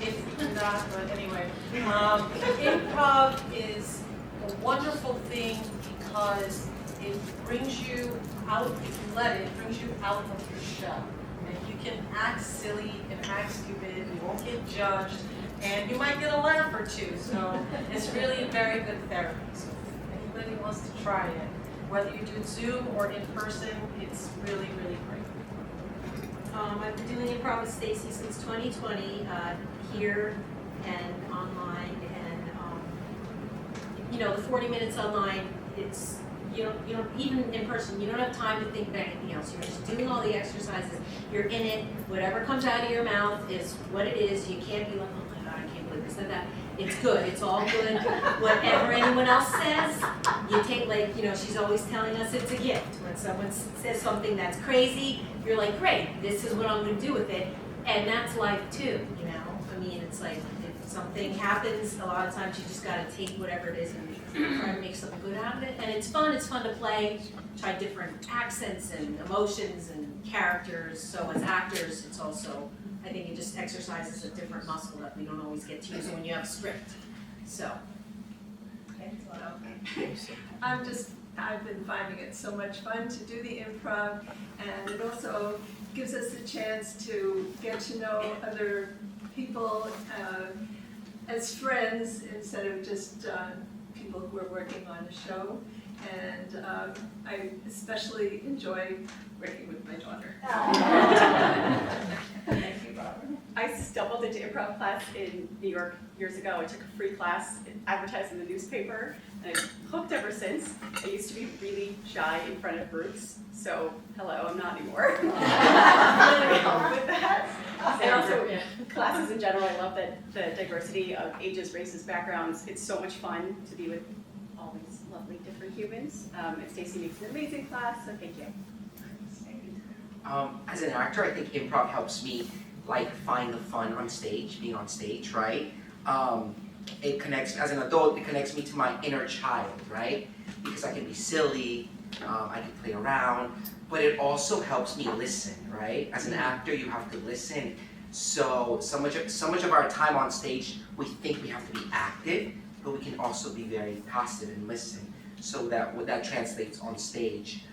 If not, but anyway, improv is a wonderful thing because it brings you out, if you let it, brings you out of your shell. And you can act silly, you can act stupid, you won't get judged, and you might get a laugh or two. So it's really a very good therapy. So if anybody wants to try it, whether you do Zoom or in person, it's really, really great. I've been doing improv with Staci since 2020, here and online, and you know, the 40 minutes online, it's, you know, even in person, you don't have time to think about anything else. You're just doing all the exercises, you're in it, whatever comes out of your mouth is what it is. You can't be like, oh my God, I can't believe this and that. It's good, it's all good. Whatever anyone else says, you take, like, you know, she's always telling us it's a gift. When someone says something that's crazy, you're like, great, this is what I'm gonna do with it. And that's life too, you know? I mean, it's like, if something happens, a lot of times you just gotta take whatever it is and try to make something good out of it. And it's fun to play, try different accents and emotions and characters. So as actors, it's also, I think it just exercises a different muscle that we don't always get to use when you have a script. So. Okay, I've been finding it so much fun to do the improv, and it also gives us a chance to get to know other people as friends instead of just people who are working on a show. And I especially enjoy working with my daughter. Thank you, Barbara. I stumbled into improv class in New York years ago. I took a free class advertised in the newspaper, and I've hooked ever since. I used to be really shy in front of groups, so hello, I'm not anymore. Really helped with that. And also classes in general, I love the diversity of ages, races, backgrounds. It's so much fun to be with all these lovely different humans. And Staci makes an amazing class, so thank you. As an actor, I think improv helps me find the fun on stage, being on stage, right? It connects, as an adult, it connects me to my inner child, right? Because I can be silly, I can play around, but it also helps me listen, right? As an actor, you have to listen. So much of our time on stage, we think we have to be active, but we can also be very passive and listen. So that translates on stage.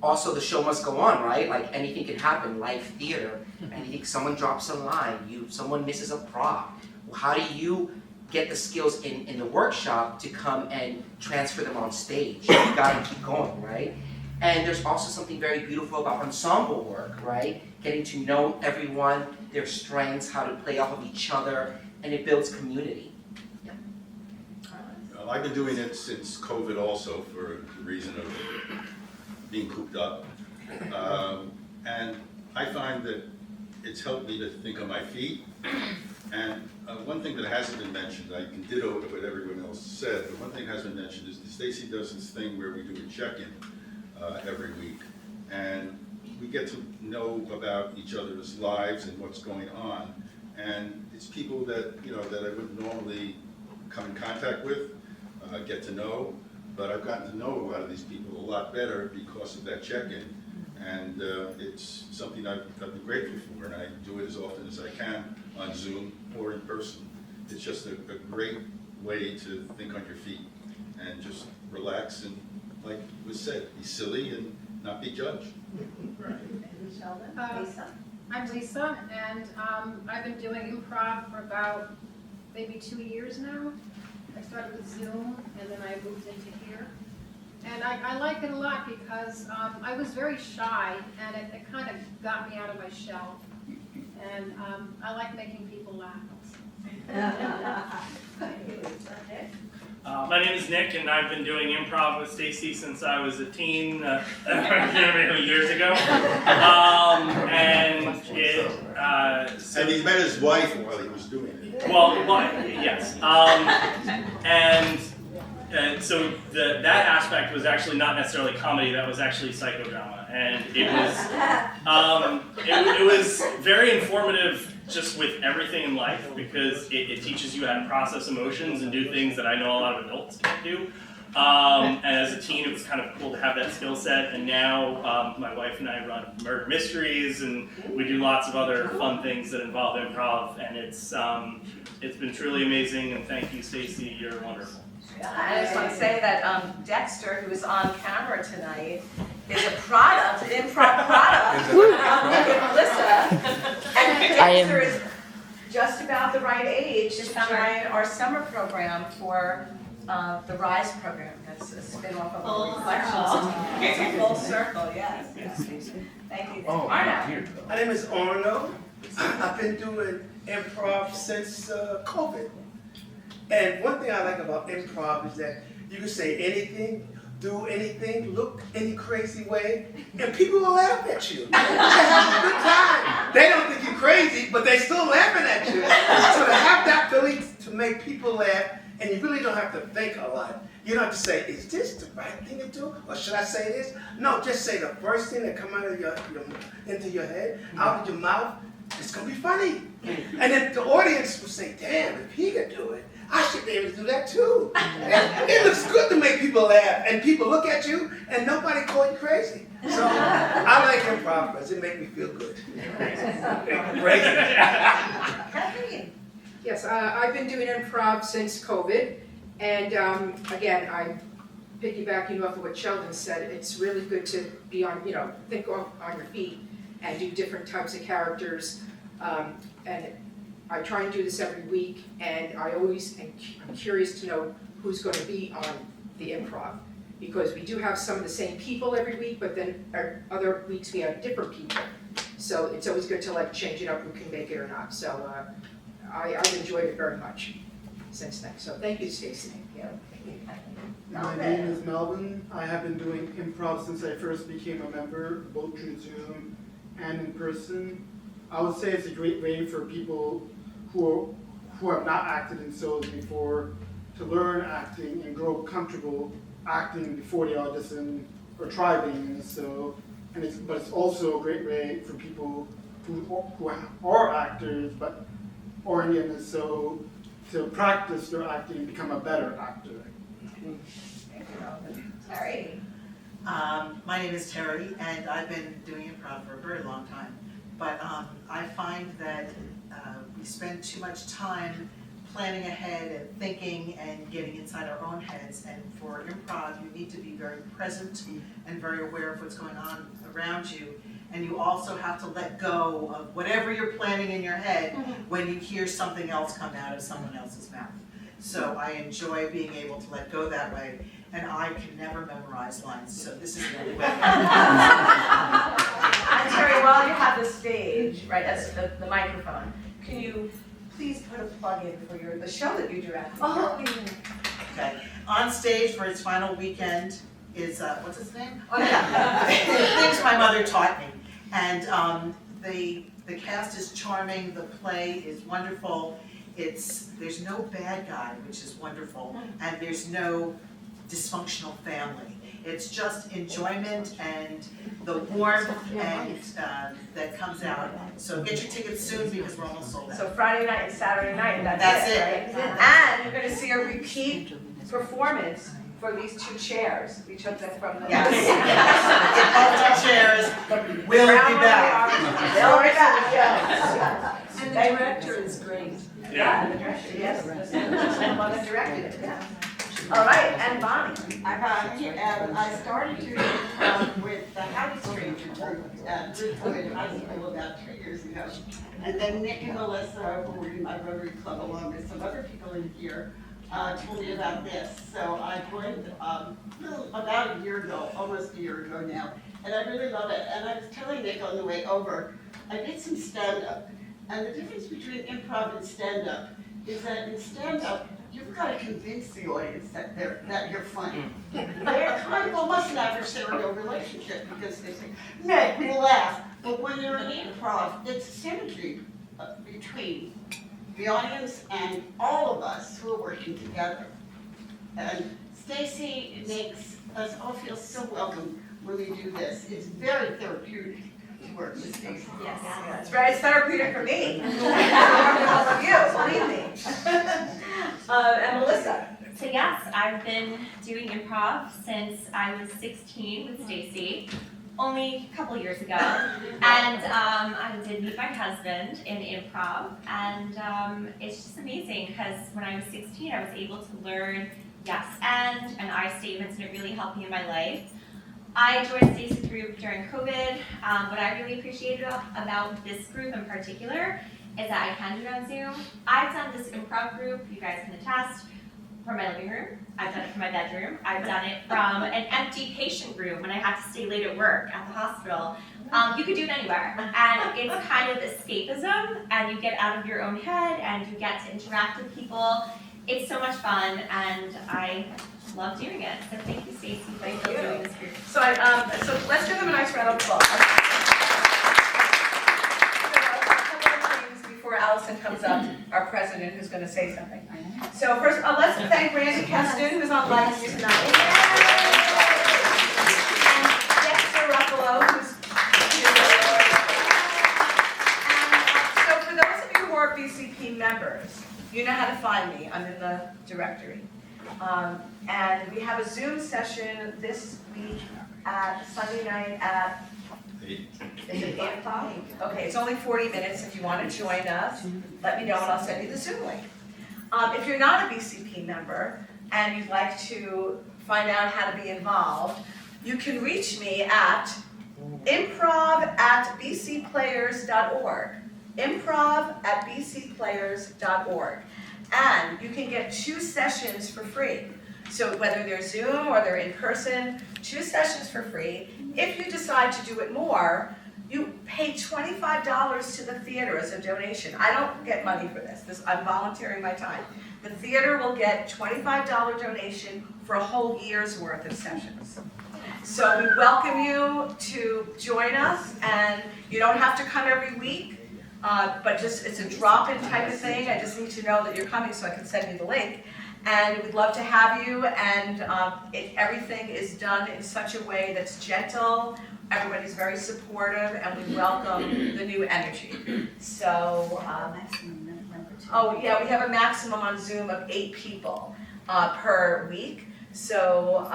Also, the show must go on, right? Like anything can happen, live theater. Anything, someone drops a line, someone misses a prop. How do you get the skills in the workshop to come and transfer them on stage? You gotta keep going, right? And there's also something very beautiful about ensemble work, right? Getting to know everyone, their strengths, how to play off of each other, and it builds community. Yeah. I've been doing it since COVID also for the reason of being cooped up. And I find that it's helped me to think on my feet And one thing that hasn't been mentioned, I can ditto what everyone else said, but one thing that hasn't been mentioned is that Staci does this thing where we do a check-in every week. And we get to know about each other's lives and what's going on. And it's people that, you know, that I wouldn't normally come in contact with, get to know. But I've gotten to know a lot of these people a lot better because of that check-in. And it's something I've been grateful for, and I do it as often as I can on Zoom or in person. It's just a great way to think on your feet and just relax and, like was said, be silly and not be judged. Lisa? I'm Lisa, and I've been doing improv for about maybe 2 years now. I started with Zoom, and then I moved into here. And I like it a lot because I was very shy, and it kind of got me out of my shell. And I like making people laugh. My name is Nick, and I've been doing improv with Staci since I was a teen, years ago. And he met his wife while he was doing it. Well, yes. And so that aspect was actually not necessarily comedy, that was actually psychodrama. And it was very informative just with everything in life, because it teaches you how to process emotions and do things that I know a lot of adults can't do. And as a teen, it was kind of cool to have that skill set. And now my wife and I run murder mysteries, and we do lots of other fun things that involve improv. And it's been truly amazing. And thank you, Staci. You're wonderful. I just want to say that Dexter, who is on camera tonight, is a product, an improv product of Melissa. And Dexter is just about the right age to join our summer program for the RISE program. That's a spin-off of Reflections. It's a full circle, yes. Thank you. Arno. My name is Arno. I've been doing improv since COVID. And one thing I like about improv is that you can say anything, do anything, look any crazy way, and people will laugh at you. They have a good time. They don't think you're crazy, but they're still laughing at you. So to have that ability to make people laugh, and you really don't have to think a lot. You don't have to say, is this the right thing to do? Or should I say this? No, just say the first thing that comes out of into your head, out of your mouth. It's going to be funny. And then the audience will say, damn, if he could do it, I should be able to do that too. It looks good to make people laugh, and people look at you, and nobody call you crazy. So I like improv because it makes me feel good. Yes, I've been doing improv since COVID, and again, I'm piggybacking off of what Sheldon said. It's really good to be on, think on your feet and do different types of characters. And I try and do this every week, and I'm curious to know who's going to be on the improv, because we do have some of the same people every week, but then other weeks we have different people. So it's always good to change it up, who can make it or not. So I've enjoyed it very much since then. So thank you, Staci. My name is Melvin. I have been doing improv since I first became a member, both through Zoom and in person. I would say it's a great way for people who have not acted in shows before to learn acting and grow comfortable acting before they audition or try being in a show. But it's also a great way for people who are actors but aren't in a show to practice their acting and become a better actor. Thank you, Robin. Terry. My name is Terry, and I've been doing improv for a very long time. But I find that we spend too much time planning ahead and thinking and getting inside our own heads. And for improv, you need to be very present and very aware of what's going on around you. And you also have to let go of whatever you're planning in your head when you hear something else come out of someone else's mouth. So I enjoy being able to let go that way. And I can never memorize lines, so this is the only way. And Terry, while you have the stage, right, that's the microphone, can you please put a plug in for the show that you direct? Okay. On stage for its final weekend is, what's its name? Oh, yeah. Things My Mother Taught Me. And the The cast is charming, the play is wonderful. There's no bad guy, which is wonderful, and there's no dysfunctional family. It's just enjoyment and the warmth and that comes out. So get your tickets soon because we're almost sold out. So Friday night and Saturday night, and that's That's it, it. right? And you're gonna see a repeat performance for these two chairs. We took them from the. Yes. Get chairs. We'll be back. They'll be back, yeah. And the director is great. Yeah, the director, yes. Just the one that directed it, yeah. All right, and Bonnie. I'm Bonnie, and I started doing improv with the Happy Stranger group at Ridgewood High School about 2 years ago. And then Nick and Melissa, who were in my Rotary Club along with some other people in here, told me about this. So I joined about a year ago, almost a year ago now, and I really love it. And I was telling Nick on the way over, I did some stand-up, and the difference between improv and stand-up is that in stand-up, you've got to convince the audience that you're funny. They're kind of almost an adversarial relationship because they say, Nick, we laugh. But when you're in improv, it's synergy between the audience and all of us who are working together. And Staci makes us all feel so welcome when we do this. It's very therapeutic to work with Staci. Yes, it's very therapeutic for me. All of you, believe me. And Melissa. So yes, I've been doing improv since I was 16 with Staci, only a couple years ago. And I did meet my husband in improv, and it's just amazing because when I was 16, I was able to learn yes and I statements, and it really helped me in my life. I joined Staci's group during COVID. What I really appreciated about this group in particular is that I can do it on Zoom. I've done this improv group, you guys can attest, from my living room. I've done it from my bedroom. I've done it from an empty patient room when I had to stay late at work at the hospital. You could do it anywhere. And it's kind of escapism, and you get out of your own head, and you get to interact with people. It's so much fun, and I love doing it. So thank you, Staci, for doing this group. So let's give them a nice round of applause. Before Allison comes up, our president, who's going to say something. So first, let's thank Randy Keston, who's on live tonight. And Dexter Ruffilo, who's here. And so for those of you who are BCP members, you know how to find me. I'm in the directory. And we have a Zoom session this week at Sunday night at is it 8 o'clock? Okay, it's only 40 minutes. If you want to join us, let me know and I'll send you the Zoom link. If you're not a BCP member and you'd like to find out how to be involved, you can reach me at improv@bcplayers.org. improv@bcplayers.org. And you can get 2 sessions for free. So whether they're Zoom or they're in person, 2 sessions for free. If you decide to do it more, you pay $25 to the theater as a donation. I don't get money for this. I'm volunteering my time. The theater will get $25 donation for a whole year's worth of sessions. So we welcome you to join us, and you don't have to come every week, but just it's a drop-in type of thing. I just need to know that you're coming so I can send you the link. And we'd love to have you, and everything is done in such a way that's gentle. Everybody's very supportive, and we welcome the new energy. So, oh yeah, we have a maximum on Zoom of 8 people per week. So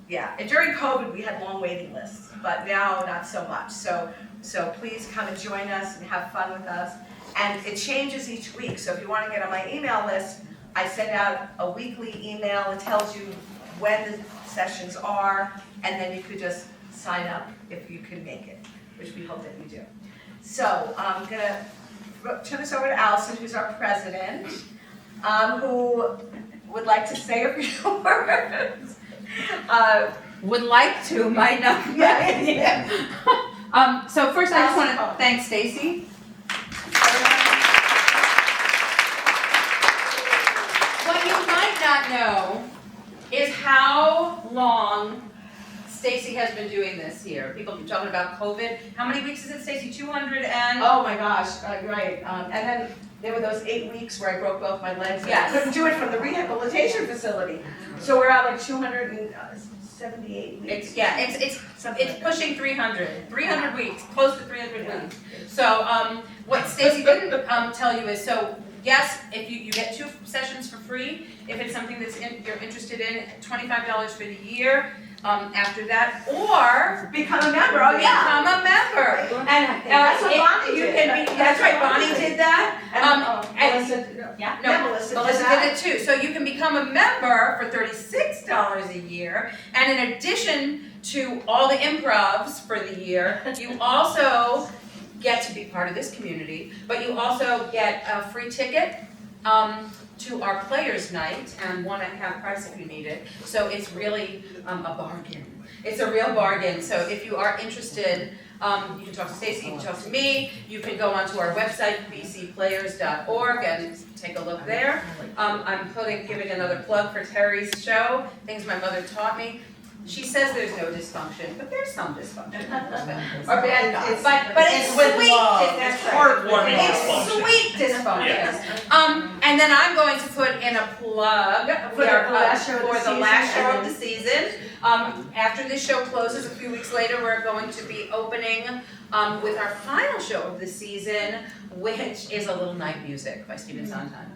yeah, and during COVID we had long waiting lists, but now not so much. So please come and join us and have fun with us. And it changes each week. So if you want to get on my email list, I send out a weekly email that tells you when the sessions are, and then you could just sign up if you can make it, which we hope that you do. So I'm gonna turn this over to Allison, who's our president, who would like to say a few words. Would like to, might not. Yeah. So first I just want to thank Staci. What you might not know is how long Staci has been doing this here. People keep talking about COVID. How many weeks is it, Staci? 200 and? Oh my gosh, right. And then there were those 8 weeks where I broke both my legs and Yes. I couldn't do it from the rehabilitation facility. So we're at like 278 weeks. It's pushing 300. 300 weeks, close to 300 weeks. So what Staci didn't tell you is, so yes, if you get 2 sessions for free, if it's something that's you're interested in, $25 for the year. After that, or become a member. Oh yeah, become a member. And that's what Bonnie you did. can be. That's right, Bonnie did that. Melissa, Melissa did it too. So you can become a member for $36 a year, and in addition to all the improvs for the year, you also get to be part of this community. But you also get a free ticket to our players' night, and one at half price if you need it. So it's really a bargain. It's a real bargain. So if you are interested, you can talk to Staci, you can talk to me, you can go onto our website, bcplayers.org, and take a look there. I'm giving another plug for Terry's show, Things My Mother Taught Me. She says there's no dysfunction, but there's some dysfunction. Or bad guys. But it's sweet. It's heartwarming dysfunction. It's sweet dysfunction. Yes. And then I'm going to put in a plug for the last show of the season. After this show closes a few weeks later, we're going to be opening with our final show of the season, which is A Little Night Music by Stephen Sondheim.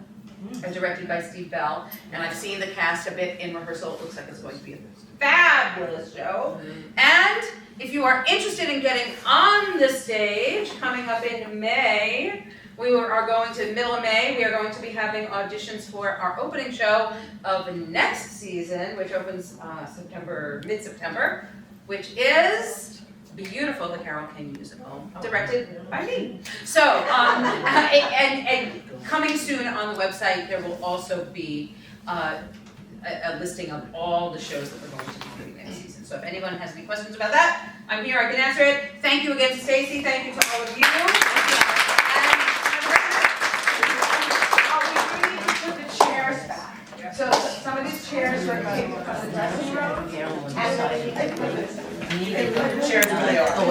And directed by Steve Bell. And I've seen the cast a bit in rehearsal. It looks like it's going to be a fabulous show. And if you are interested in getting on the stage, coming up in May, we are going to, middle of May, we are going to be having auditions for our opening show of next season, which opens mid-September, which is beautiful, the Carole King musical, directed by me. So, and coming soon on the website, there will also be a listing of all the shows that we're going to be doing next season. So if anyone has any questions about that, I'm here, I can answer it. Thank you again to Staci, thank you to all of you. We need to put the chairs back. So some of these chairs were taken from the dressing room, and then we need to put the chairs where they are.